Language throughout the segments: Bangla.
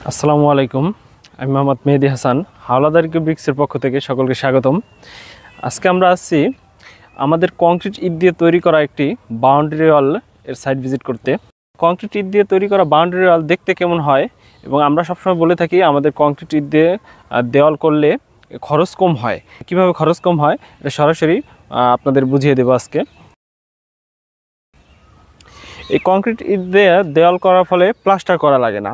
আসসালামু আলাইকুম। আমি মোহাম্মদ মেহেদি হাসান, হাওলাদার ব্রিক্সের পক্ষ থেকে সকলকে স্বাগতম। আজকে আমরা আসছি আমাদের কংক্রিট ইট দিয়ে তৈরি করা একটি বাউন্ডারি ওয়াল এর সাইট ভিজিট করতে। কংক্রিট ইট দিয়ে তৈরি করা বাউন্ডারি ওয়াল দেখতে কেমন হয়, এবং আমরা সবসময় বলে থাকি আমাদের কংক্রিট ইট দিয়ে দেওয়াল করলে খরচ কম হয়। কিভাবে খরচ কম হয় এটা সরাসরি আপনাদের বুঝিয়ে দেবো আজকে। এই কংক্রিট ইট দিয়ে দেওয়াল করার ফলে প্লাস্টার করা লাগে না,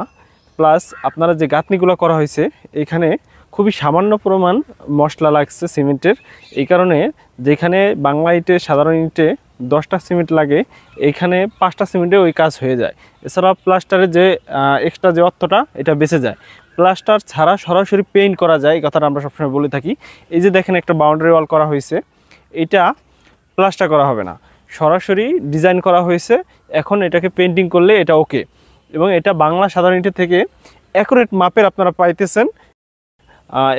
প্লাস আপনারা যে গাঁথনিগুলো করা হয়েছে এখানে খুবই সামান্য পরিমাণ মশলা লাগছে সিমেন্টের। এই কারণে যেখানে বাংলা ইটে সাধারণ ইটে 10টা সিমেন্ট লাগে, এইখানে 5টা সিমেন্টে ওই কাজ হয়ে যায়। এছাড়া প্লাস্টারের যে এক্সট্রা যে অর্থটা এটা বেঁচে যায়। প্লাস্টার ছাড়া সরাসরি পেইন্ট করা যায়, এই কথাটা আমরা সবসময় বলে থাকি। এই যে দেখেন একটা বাউন্ডারি ওয়াল করা হয়েছে, এটা প্লাস্টার করা হবে না, সরাসরি ডিজাইন করা হয়েছে। এখন এটাকে পেন্টিং করলে এটা ওকে, এবং এটা বাংলা সাধারণ ইটের থেকে অ্যাকুরেট মাপের আপনারা পাইতেছেন,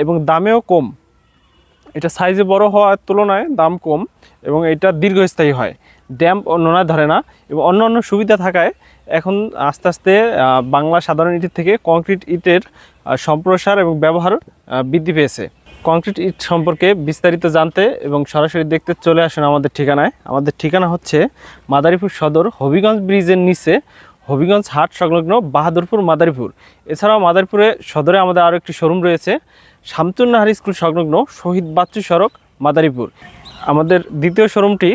এবং দামেও কম। এটা সাইজে বড় হওয়ার তুলনায় দাম কম, এবং এটা দীর্ঘস্থায়ী হয়, ড্যাম্প ও নোনা ধরে না, এবং অন্য সুবিধা থাকায় এখন আস্তে আস্তে বাংলা সাধারণ ইটের থেকে কংক্রিট ইটের সম্প্রসার এবং ব্যবহার বৃদ্ধি পেয়েছে। কংক্রিট ইট সম্পর্কে বিস্তারিত জানতে এবং সরাসরি দেখতে চলে আসুন আমাদের ঠিকানায়। আমাদের ঠিকানা হচ্ছে মাদারীপুর সদর, হবিগঞ্জ ব্রিজের নিচে, হবিগঞ্জ হাট সংলগ্ন বাহাদুরপুর মাদারীপুর। এছাড়াও মাদারীপুরে সদরে আমাদের আরও একটি শোরুম রয়েছে, শামসুন্নাহার স্কুল সংলগ্ন শহীদ বাচ্চু সড়ক, মাদারীপুর। আমাদের দ্বিতীয় শোরুমটি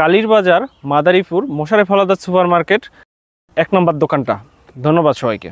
কালীর বাজার, মাদারীপুর, মোশারেফ হাওলাদার সুপার মার্কেট 1 নম্বর দোকানটা। ধন্যবাদ সবাইকে।